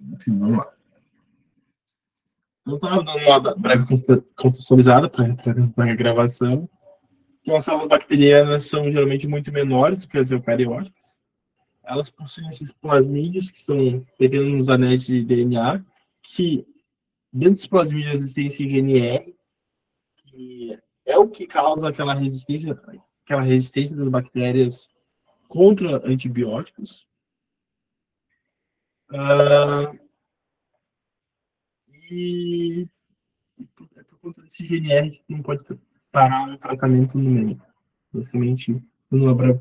Enfim, vamos lá. Eu estava dando uma breve contextualizada para a gravação. Que as células bacterianas são geralmente muito menores do que as eucarióticas. Elas possuem esses plasmídios, que são pequenos anéis de DNA, que dentro dos plasmídios existem esse GNR, que é o que causa aquela resistência das bactérias contra antibióticos. Uh, e é por conta desse GNR que não pode parar um tratamento no meio. Basicamente, dando uma breve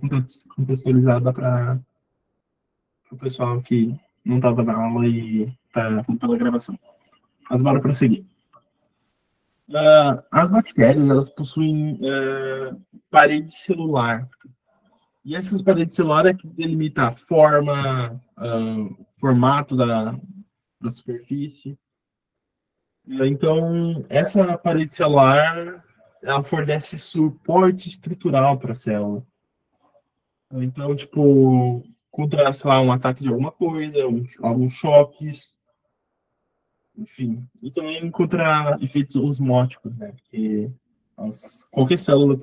contextualizada para o pessoal que não estava na aula e está pela gravação. Mas bora prosseguir. As bactérias, elas possuem parede celular. E essas paredes celulares é que delimita a forma, formato da superfície. Então, essa parede celular, ela fornece suporte estrutural para a célula. Então, tipo, contra, sei lá, um ataque de alguma coisa, alguns choques, enfim. E também contra efeitos osmóticos, né? Porque qualquer célula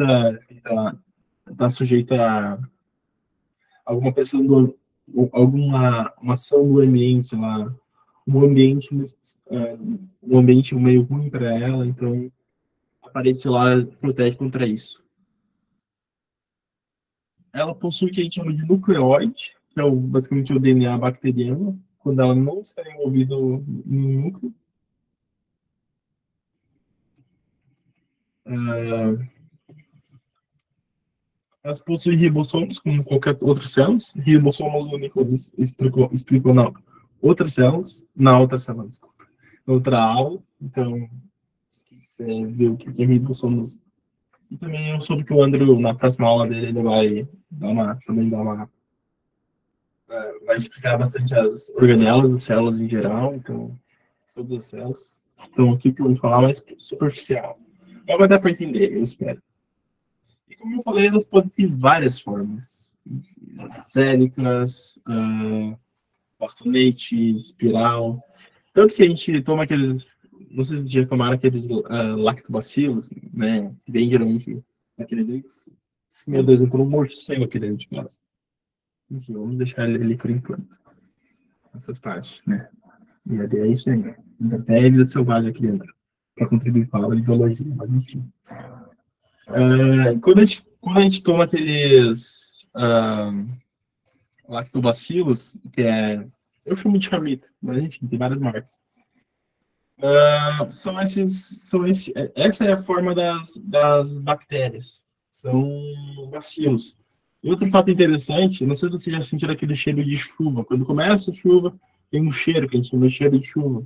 tá sujeita a alguma pressão alguma uma ação do ambiente, sei lá, um ambiente, um ambiente meio ruim para ela, então a parede celular protege contra isso. Ela possui o que a gente chama de nucleóide, que é basicamente o DNA bacteriano, quando ela não está envolvida no núcleo. Elas possuem ribossomos, como qualquer outra célula. Ribossomos únicos explicou na outra célula, desculpa, na outra aula. Então, se você viu o que é ribossomos. E também eu soube que o Andrew, na próxima aula dele, ele vai vai explicar bastante as organelas das células em geral, então, todas as células. Então, aqui que eu vou falar mais superficial. Mas vai dar para entender, eu espero. E como eu falei, elas podem ter várias formas. Célicas, bastonete, espiral. Tanto que a gente toma aqueles. Não sei se já tomaram aqueles lactobacilos, né? Que vem geralmente naquele. Meu Deus, entrou um morcego aqui dentro de casa. Enfim, vamos deixar ele ali por enquanto. Essas partes, né? E é isso aí. Até a vida selvagem aqui dentro. Para contribuir com a aula de biologia, mas enfim. Quando a gente toma aqueles lactobacilos, que é. Eu chamo de chamito, mas enfim, tem várias marcas. Essa é a forma das bactérias. São bacilos. E outro fato interessante, não sei se você já sentiu aquele cheiro de chuva. Quando começa a chuva, tem um cheiro que a gente chama de cheiro de chuva.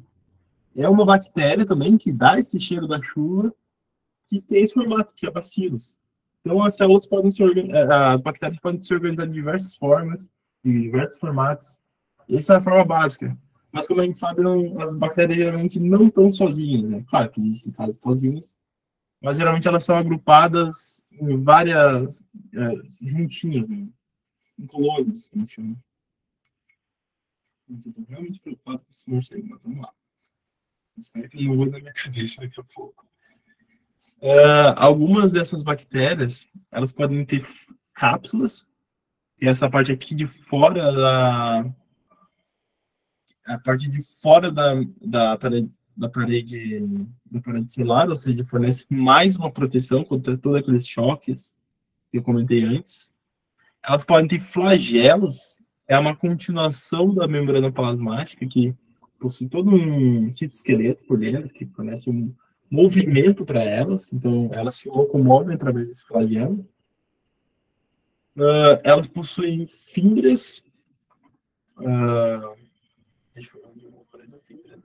É uma bactéria também que dá esse cheiro da chuva, que tem esse formato, que é bacilos. Então, as bactérias podem se organizar de diversas formas, de diversos formatos. Essa é a forma básica. Mas, como a gente sabe, as bactérias geralmente não estão sozinhas, né? Claro que existem casos sozinhos, mas geralmente elas são agrupadas em várias, juntinhas, né? Em colônias, que a gente chama. Estou realmente preocupado com esse morcego, mas vamos lá. Espero que ele não voe na minha cabeça daqui a pouco. Algumas dessas bactérias, elas podem ter cápsulas, e essa parte aqui de fora a parte de fora da parede celular, ou seja, fornece mais uma proteção contra todos aqueles choques que eu comentei antes. Elas podem ter flagelos, é uma continuação da membrana plasmática que possui todo um citoesqueleto por dentro, que fornece um movimento para elas, então elas se locomovem através desse flagelo. Elas possuem fibras. Deixa eu ver uma coisa.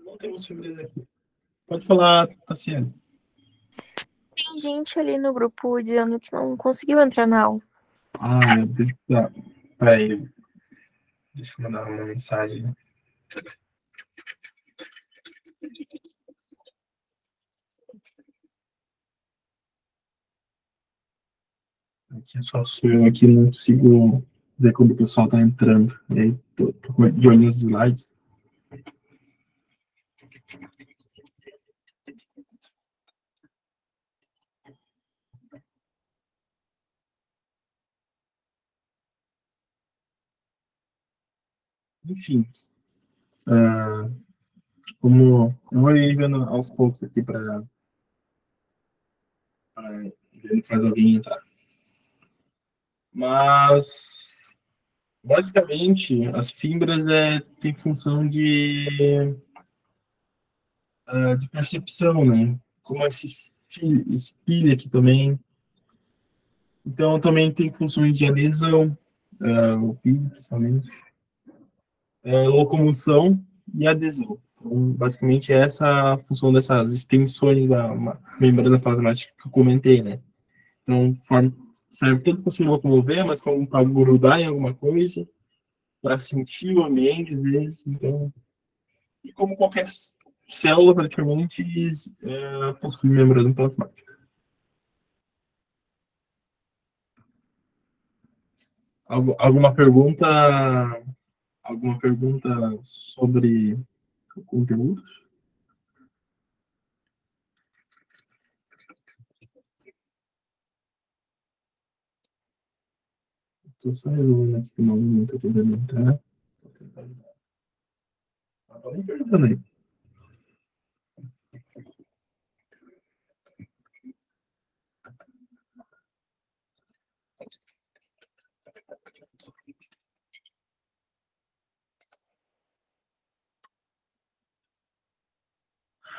Não temos fibras aqui. Pode falar, Tassiane. Tem gente ali no grupo dizendo que não conseguiu entrar na aula. Peraí. Deixa eu mandar uma mensagem. Aqui só sou eu aqui, não consigo ver quando o pessoal está entrando. E aí tô de olho nos slides. Enfim, como eu vou ir vendo aos poucos aqui para ver caso alguém entrar. Mas, basicamente, as fibras têm função de percepção, né? Como esse filho aqui também. Então, também tem funções de adesão, o filho, principalmente, locomoção e adesão. Então, basicamente, é essa a função dessas extensões da membrana plasmática que eu comentei, né? Então, serve tanto para se locomover, mas como para grudar em alguma coisa, para sentir o ambiente, às vezes. Então, e como qualquer célula, praticamente, possui membrana plasmática. Alguma pergunta? Alguma pergunta sobre o conteúdo? Estou só resolvendo aqui que o não está tentando entrar. Estou tentando. Podem perguntando aí.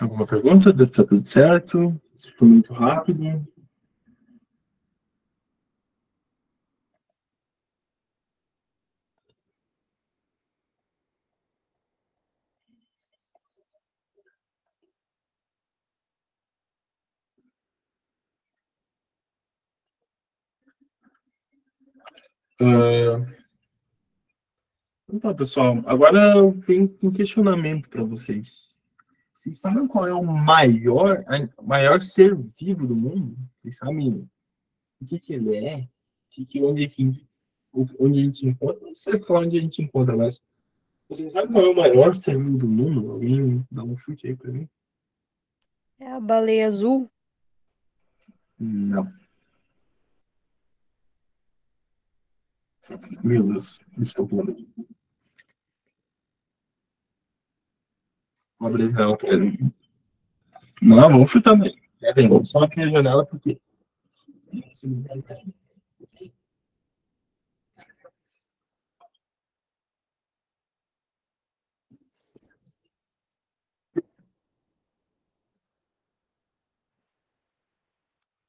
Alguma pergunta? Está tudo certo? Se for muito rápido. Então, pessoal, agora eu tenho um questionamento para vocês. Vocês sabem qual é o maior ser vivo do mundo? Vocês sabem o que ele é? Onde a gente encontra? Não sei falar onde a gente encontra, mas vocês sabem qual é o maior ser vivo do mundo? Alguém dá um chute aí para mim? É a baleia azul? Não. Meu Deus, desculpa. Vou abrir a janela para ele. Não, vamos chutando aí. É bem, vamos só abrir a janela porque.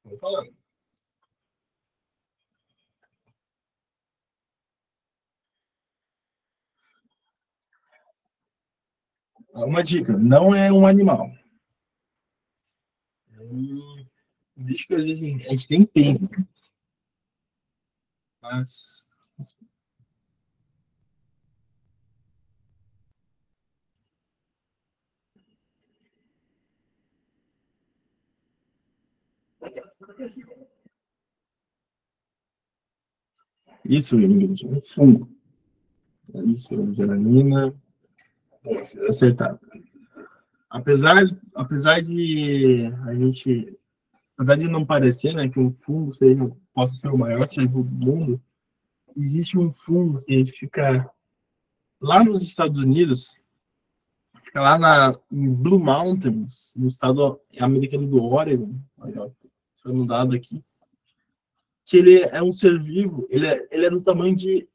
Vamos falando. Uma dica: não é um animal. É um bicho que às vezes a gente tem pena, mas. Isso, Ingrid, um fungo. Isso, Angelina. Acertado. Apesar de a gente. Apesar de não parecer, né, que um fungo possa ser o maior ser vivo do mundo, existe um fungo que fica lá nos Estados Unidos, fica lá em Blue Mountains, no estado americano do Oregon. Aí, ó, foi um dado aqui. Que ele é um ser vivo, ele é do tamanho de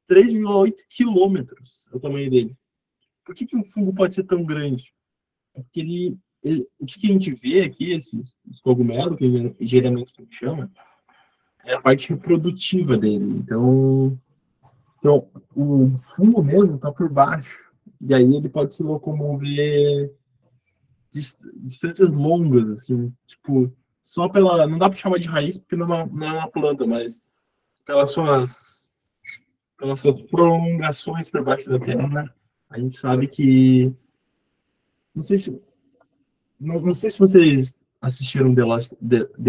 3,8 quilômetros, é o tamanho dele. Por que um fungo pode ser tão grande? É porque o que a gente vê aqui, os cogumelos, que geralmente a gente chama, é a parte reprodutiva dele. Então o fungo mesmo está por baixo. E aí ele pode se locomover distâncias longas, assim, tipo, só pela. Não dá para chamar de raiz, porque não é uma planta, mas pelas suas prolongações por baixo da terra, a gente sabe que. Não sei se, não sei se vocês assistiram The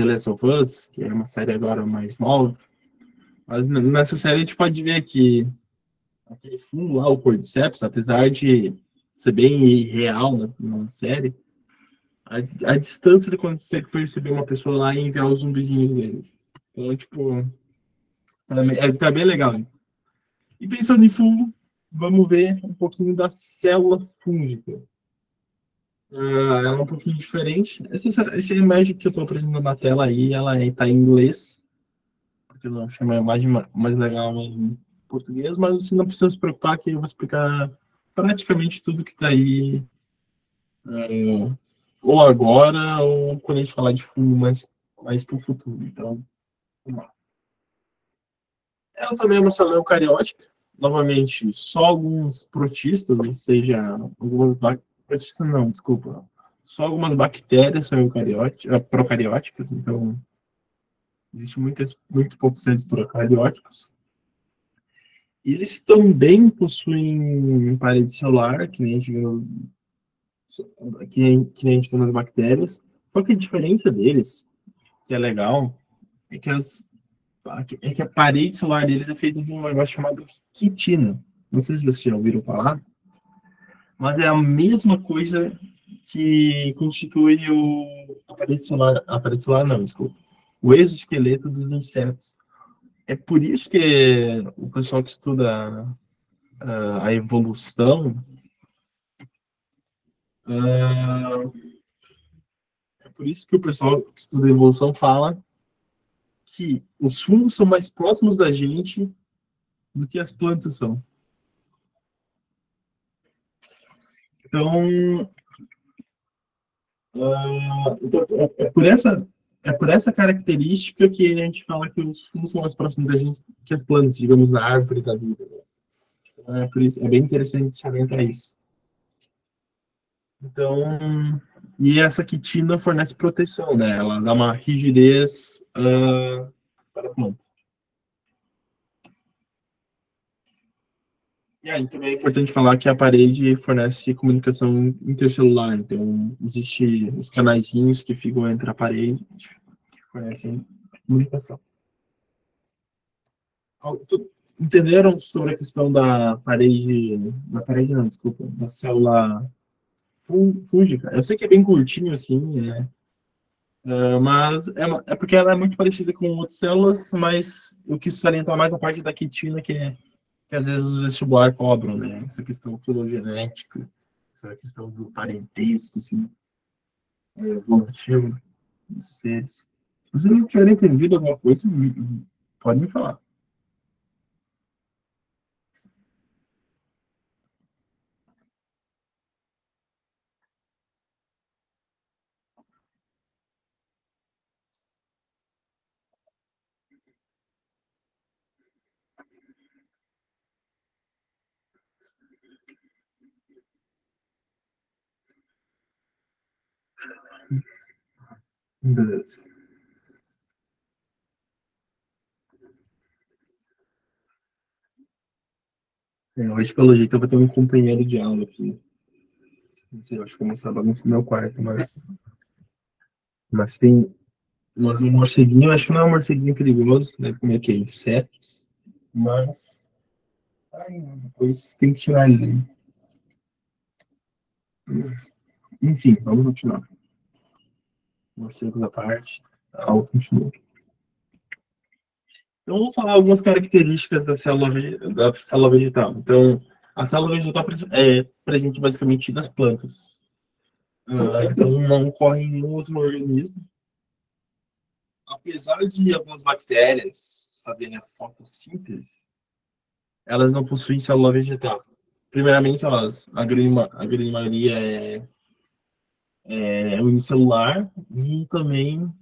Last of Us, que é uma série agora mais nova, mas nessa série a gente pode ver que aquele fungo lá, o Cordyceps, apesar de ser bem irreal na série, a distância ele consegue perceber uma pessoa lá e enviar os zumbizinhos deles. Então, tipo, tá bem legal. Hein? E pensando em fungo, vamos ver um pouquinho da célula fúngica. Ela é um pouquinho diferente. Essa imagem que eu estou apresentando na tela aí, ela está em inglês, porque eu achei uma imagem mais legal em português, mas você não precisa se preocupar que eu vou explicar praticamente tudo que está aí, é, ou agora, ou quando a gente falar de fundo mais para o futuro. Então, vamos lá. Ela também é uma célula eucariótica. Novamente, só alguns protistas, ou seja, algumas protistas não, desculpa. Só algumas bactérias são procarióticas, então existe muito poucos seres procarióticos. E eles também possuem parede celular, que nem a gente viu, que nem a gente viu nas bactérias. Só que a diferença deles, que é legal, é que a parede celular deles é feita de um negócio chamado quitina. Não sei se vocês já ouviram falar, mas é a mesma coisa que constitui a parede celular não, desculpa, o exoesqueleto dos insetos. É por isso que o pessoal que estuda a evolução, uh, é por isso que o pessoal que estuda a evolução fala que os fungos são mais próximos da gente do que as plantas são. Então, então é por essa característica que a gente fala que os fungos são mais próximos da gente que as plantas, digamos, na árvore da vida. Né? Então, por isso, é bem interessante salientar isso. Então, e essa quitina fornece proteção, né? Ela dá uma rigidez para a planta. E aí também é importante falar que a parede fornece comunicação intercelular, então existe os canaizinhos que ficam entre a parede que fornecem comunicação. Entenderam sobre a questão da parede não, desculpa, da célula fúngica? Eu sei que é bem curtinho assim, né? Mas é porque ela é muito parecida com outras células, mas eu quis salientar mais a parte da quitina, que às vezes os vestibular cobram, né? Essa questão filogenética, essa questão do parentesco, assim, evolutivo dos seres. Se vocês não tiverem entendido alguma coisa, pode me falar. Beleza. Hoje, pelo jeito, eu vou ter um companheiro de aula aqui. Não sei, eu acho que eu vou mostrar bagunça no meu quarto, mas tem. Mas um morceguinho, eu acho que não é um morceguinho perigoso, deve comer aqui insetos, mas. Ai, depois tem que tirar ele. Né? Enfim, vamos continuar. Morcegos à parte, a aula continua. Então, vamos falar algumas características da célula vegetal. Então, a célula vegetal é presente basicamente nas plantas. Então, não ocorre em nenhum outro organismo. Apesar de algumas bactérias fazerem a fotossíntese, elas não possuem célula vegetal. Primeiramente, a grande maioria é unicelular e também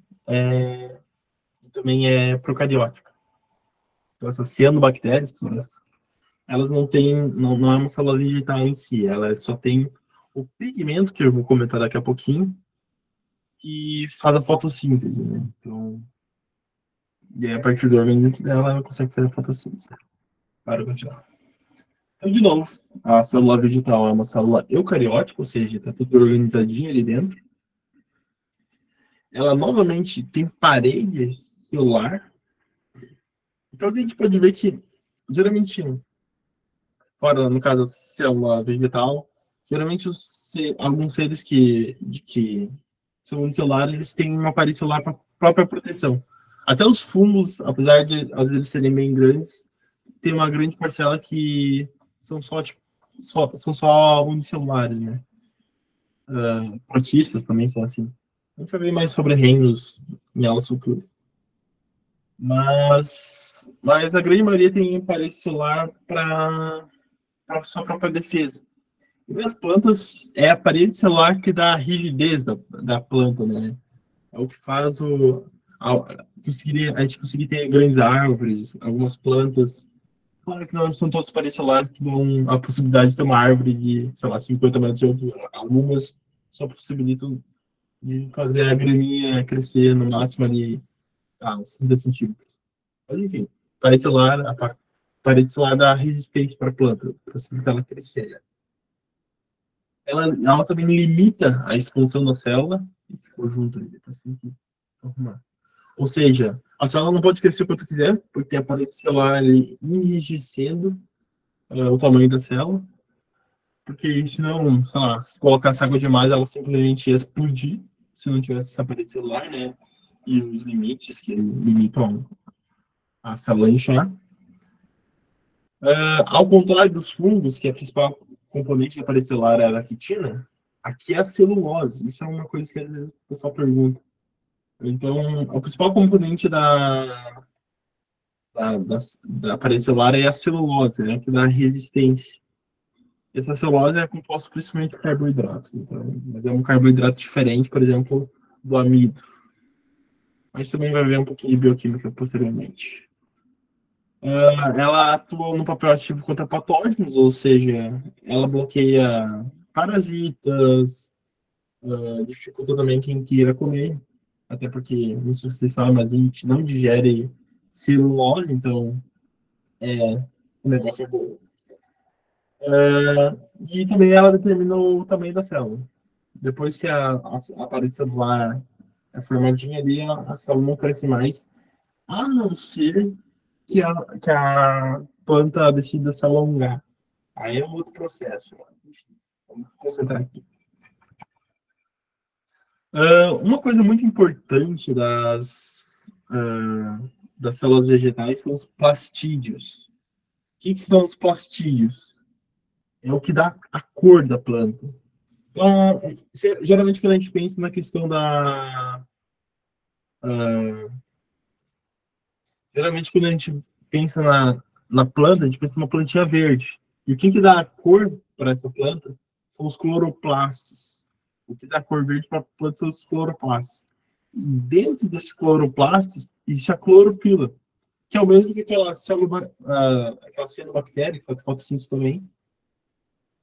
é procariótica. Então, essas cianobactérias, elas não têm, não é uma célula vegetal em si, ela só tem o pigmento, que eu vou comentar daqui a pouquinho, que faz a fotossíntese, né? Então, e aí, a partir do organismo dela, ela consegue fazer a fotossíntese. Para continuar. Então, de novo, a célula vegetal é uma célula eucariótica, ou seja, está tudo organizadinho ali dentro. Ela novamente tem parede celular. Então, a gente pode ver que, geralmente, fora, no caso, a célula vegetal, geralmente alguns seres que são unicelulares, eles têm uma parede celular para própria proteção. Até os fungos, apesar de às vezes serem bem grandes, tem uma grande parcela que são só, tipo, são só unicelulares, né? Protistas também são assim. A gente vai ver mais sobre reinos em aulas futuras. Mas a grande maioria tem parede celular para sua própria defesa. E nas plantas, é a parede celular que dá a rigidez da planta, né? É o que faz a gente conseguir ter grandes árvores, algumas plantas. Claro que não são todas paredes celulares que dão a possibilidade de ter uma árvore de, sei lá, 50 metros de altura. Algumas só possibilitam de fazer a graminha crescer no máximo ali, uns 30 centímetros. Mas enfim, a parede celular dá resistência para a planta, para possibilitar ela crescer, né? Ela também limita a expansão da célula e ficou junto ali, depois tem que arrumar. Ou seja, a célula não pode crescer quanto quiser, porque a parede celular ali enrijecendo o tamanho da célula, porque senão, sei lá, se colocasse água demais, ela simplesmente ia explodir, se não tivesse essa parede celular, né? E os limites que limitam a célula a inchar. Ao contrário dos fungos, que é a principal componente da parede celular é a quitina, aqui é a celulose. Isso é uma coisa que às vezes o pessoal pergunta. Então, o principal componente da parede celular é a celulose, né, que dá resistência. Essa celulose é composta principalmente por carboidratos, então, mas é um carboidrato diferente, por exemplo, do amido. Mas também vai ver um pouquinho de bioquímica posteriormente. Ela atua no papel ativo contra patógenos, ou seja, ela bloqueia parasitas, dificulta também quem queira comer, até porque, não sei se vocês sabem, mas a gente não digere celulose, então o negócio é bom. E também ela determina o tamanho da célula. Depois que a parede celular é formadinha ali, a célula não cresce mais, a não ser que a planta decida se alongar. Aí é um outro processo. Vamos concentrar aqui. Uma coisa muito importante das células vegetais são os plastídeos. O que são os plastídeos? É o que dá a cor da planta. Então, geralmente quando a gente pensa na questão ah, geralmente quando a gente pensa na planta, a gente pensa numa plantinha verde. E o que dá a cor para essa planta são os cloroplastos. O que dá a cor verde para a planta são os cloroplastos. E dentro desses cloroplastos existe a clorofila, que é o mesmo que aquela célula, aquela cianobactéria, que faz fotossíntese também,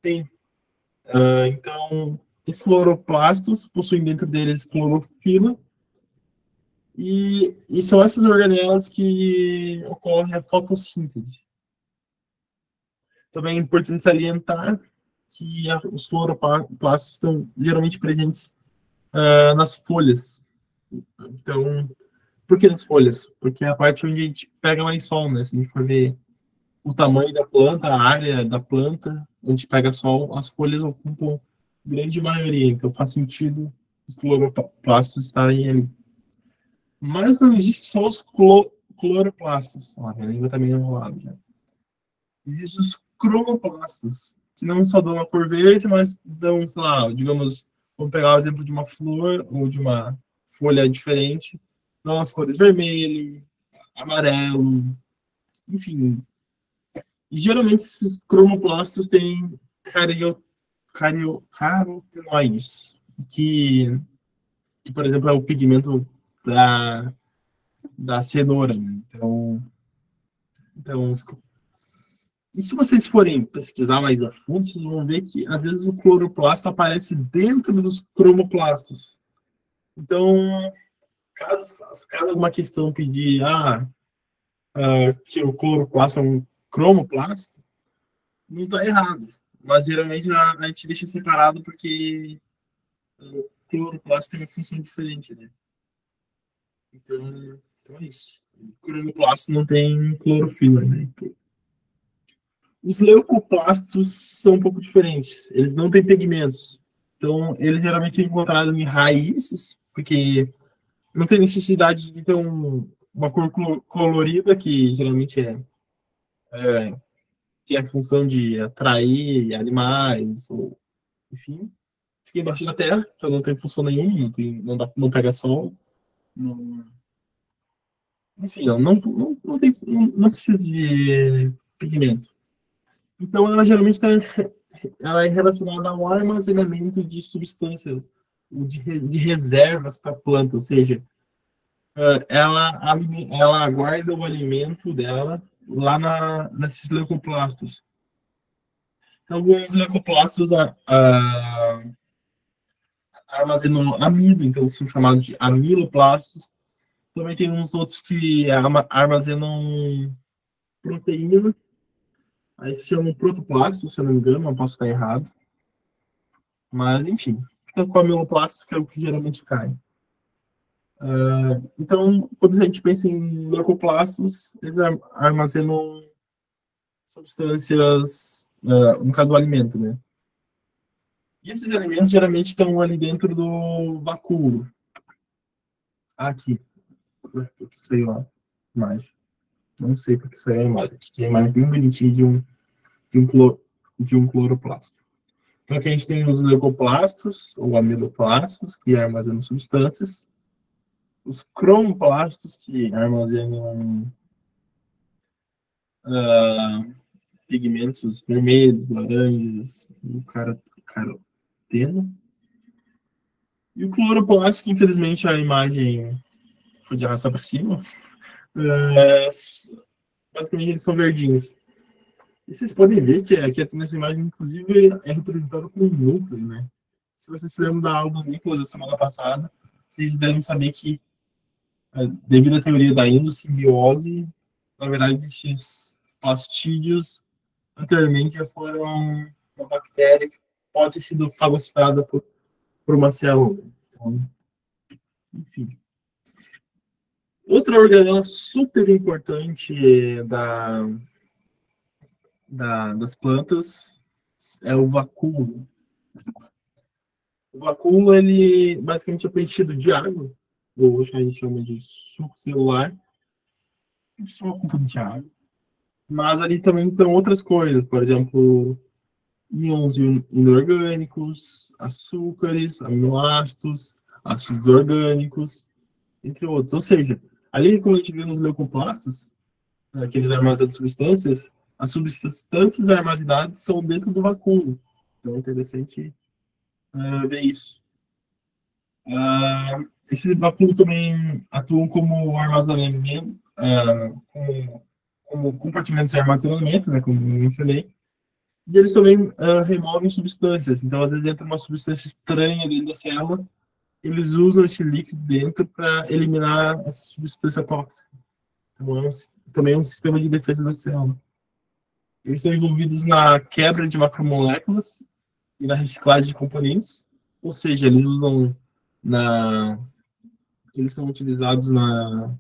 tem. Então, esses cloroplastos possuem dentro deles clorofila, e são essas organelas que ocorre a fotossíntese. Também é importante salientar que os cloroplastos estão geralmente presentes nas folhas. Então, por que nas folhas? Porque é a parte onde a gente pega mais sol, né? Se a gente for ver o tamanho da planta, a área da planta, onde pega sol, as folhas ocupam grande maioria. Então, faz sentido os cloroplastos estarem ali. Mas não existe só os cloroplastos. Ó, minha língua está meio enrolada já. Existem os cromoplastos, que não só dão a cor verde, mas dão, sei lá, digamos, vamos pegar o exemplo de uma flor ou de uma folha diferente, dão as cores vermelho, amarelo, enfim. E geralmente esses cromoplastos têm carotenoides, que, por exemplo, é o pigmento da cenoura, né? Então, e se vocês forem pesquisar mais a fundo, vocês vão ver que às vezes o cloroplasto aparece dentro dos cromoplastos. Então, caso alguma questão pedir que o cloroplasto é um cromoplasto, não está errado. Mas geralmente a gente deixa separado porque o cloroplasto tem uma função diferente, né? Então é isso. O cromoplasto não tem clorofila, né? Os leucoplastos são um pouco diferentes. Eles não têm pigmentos. Então, eles geralmente são encontrados em raízes, porque não tem necessidade de ter uma cor colorida, que geralmente que é a função de atrair animais, ou enfim. Fica embaixo da terra, então não tem função nenhuma, não pega sol. Não, enfim, não precisa de pigmento. Então, ela geralmente ela é relacionada ao armazenamento de substâncias, de reservas para a planta, ou seja, ela guarda o alimento dela lá nesses leucoplastos. Então, alguns leucoplastos armazenam amido, então são chamados de amiloplastos. Também tem uns outros que armazenam proteína, aí se chamam protoplastos, se eu não me engano, não posso estar errado. Mas, enfim, fica com amiloplasto, que é o que geralmente cai. Então, quando a gente pensa em leucoplastos, eles armazenam substâncias, no caso, o alimento, né? E esses alimentos geralmente estão ali dentro do vacúolo. Aqui. Porque saiu a imagem. Não sei porque saiu a imagem. Aqui é a imagem bem bonitinha de um cloroplasto. Então, aqui a gente tem os leucoplastos, ou amiloplastos, que armazenam substâncias. Os cromoplastos, que armazenam pigmentos vermelhos, laranjas, o caroteno. E o cloroplasto, que infelizmente a imagem foi de arrastar para cima, basicamente eles são verdinhos. E vocês podem ver que aqui nessa imagem, inclusive, é representado com um núcleo, né? Se vocês se lembram da aula do Nicolas da semana passada, vocês devem saber que, devido à teoria da endossimbiose, na verdade, esses plastídeos anteriormente já foram uma bactéria que pode ter sido fagocitada por uma célula. Então, enfim. Outra organela super importante das plantas é o vacúolo. O vacúolo, ele basicamente é preenchido de água, ou hoje a gente chama de suco celular, isso é uma componente de água. Mas ali também estão outras coisas, por exemplo, íons inorgânicos, açúcares, aminoácidos, ácidos orgânicos, entre outros. Ou seja, ali, como a gente vê nos leucoplastos, aqueles armazenados de substâncias, as substâncias armazenadas são dentro do vacúolo. Então é interessante ver isso. Esses vacúolos também atuam como armazenamento, como compartimentos de armazenamento, né, como eu mencionei. E eles também removem substâncias. Então, às vezes, entra uma substância estranha dentro da célula, eles usam esse líquido dentro para eliminar essa substância tóxica. Então, também é um sistema de defesa da célula. Eles estão envolvidos na quebra de macromoléculas e na reciclagem de componentes, ou seja, na, eles são utilizados na,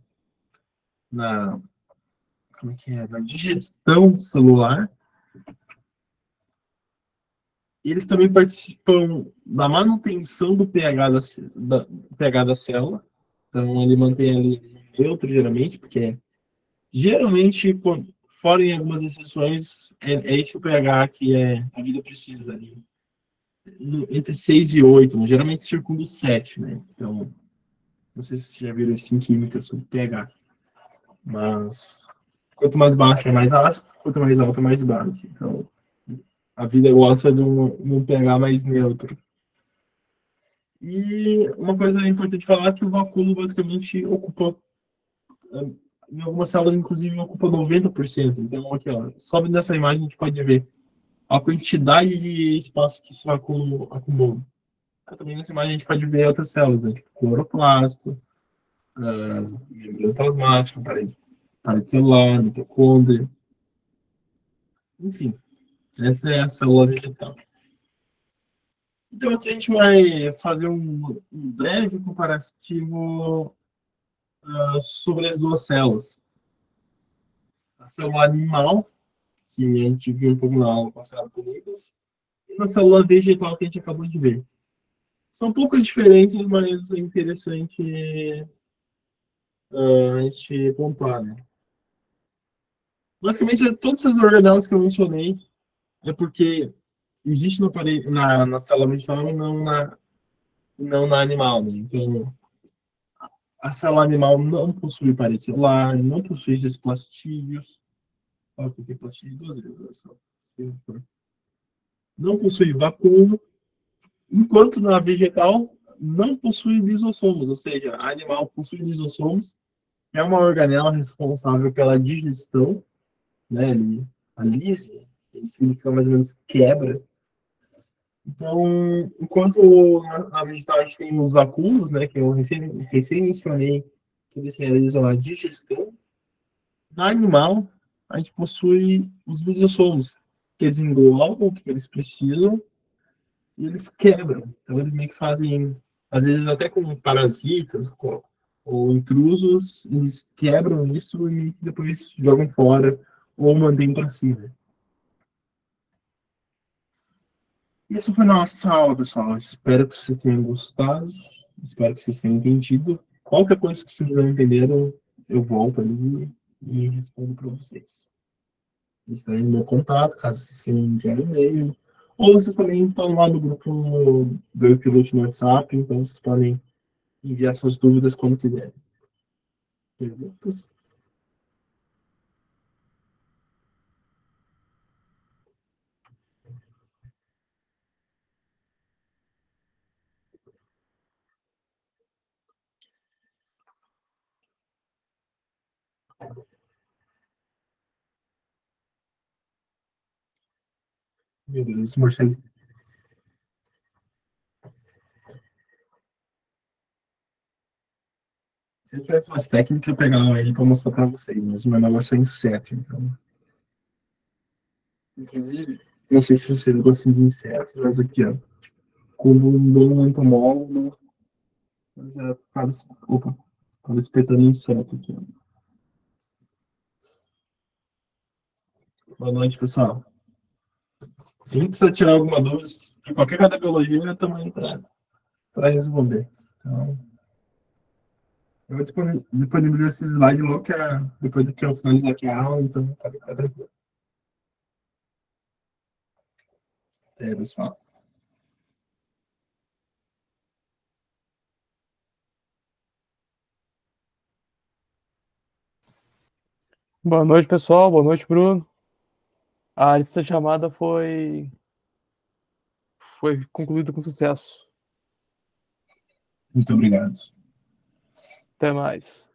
como é que é? Na digestão celular. Eles também participam da manutenção do pH da célula. Então, ele mantém ali neutro, geralmente, porque geralmente, fora em algumas exceções, é esse o pH que a vida precisa ali. Entre 6 e 8, mas geralmente circula o 7, né? Então, não sei se vocês já viram isso em química sobre pH. Mas quanto mais baixo é mais ácido, quanto mais alto é mais base. Então, a vida gosta de um pH mais neutro. E uma coisa importante falar é que o vacúolo basicamente ocupa, em algumas células, inclusive, ocupa 90%. Então, aqui, ó, só nessa imagem a gente pode ver a quantidade de espaço que esse vacúolo acumula. Também nessa imagem a gente pode ver outras células, né? Tipo cloroplasto, membrana plasmática, parede celular, mitocôndria. Enfim, essa é a célula vegetal. Então aqui a gente vai fazer um breve comparativo sobre as duas células. A célula animal que a gente viu um pouco na aula passada com o Nicolas, e na célula vegetal que a gente acabou de ver. São poucas diferenças, mas é interessante a gente pontuar, né? Basicamente, todas essas organelas que eu mencionei é porque existe na célula vegetal e não na animal, né? Então, a célula animal não possui parede celular, não possui esses plastídeos. Ó, tem plastídeo duas vezes, olha só. Não possui vacúolo, enquanto na vegetal não possui lisossomos, ou seja, a animal possui lisossomos, é uma organela responsável pela digestão, né? A lise, significa mais ou menos quebra. Então, enquanto na vegetal a gente tem os vacúolos, né, que eu recém mencionei, que eles realizam a digestão, na animal a gente possui os lisossomos, que eles englobam o que eles precisam e eles quebram. Então, eles meio que fazem, às vezes até com parasitas ou intrusos, eles quebram isso e depois jogam fora ou mantêm para si, né? E essa foi a nossa aula, pessoal. Espero que vocês tenham gostado. Espero que vocês tenham entendido. Qualquer coisa que vocês não entenderam, eu volto ali e respondo para vocês. Vocês têm meu contato, caso vocês queiram enviar e-mail. Ou vocês também estão lá no grupo do Piloto no WhatsApp, então vocês podem enviar suas dúvidas quando quiserem. Perguntas? Beleza, Marcelo. Se eu tivesse mais técnica, eu pegava ele para mostrar para vocês, mas o meu negócio é inseto, então. Inclusive, não sei se vocês gostam de insetos, mas aqui, ó, como um bom entomólogo, eu já estava opa, tava espetando inseto aqui. Ó. Boa noite, pessoal. Se precisa tirar alguma dúvida de qualquer cada biologia, eu também para responder. Então, eu vou disponibilizar esse slide logo depois que eu finalizar aqui a aula, então tá tranquilo. É, pessoal. Boa noite, pessoal. Boa noite, Bruno. A lista chamada foi concluída com sucesso. Muito obrigado. Até mais.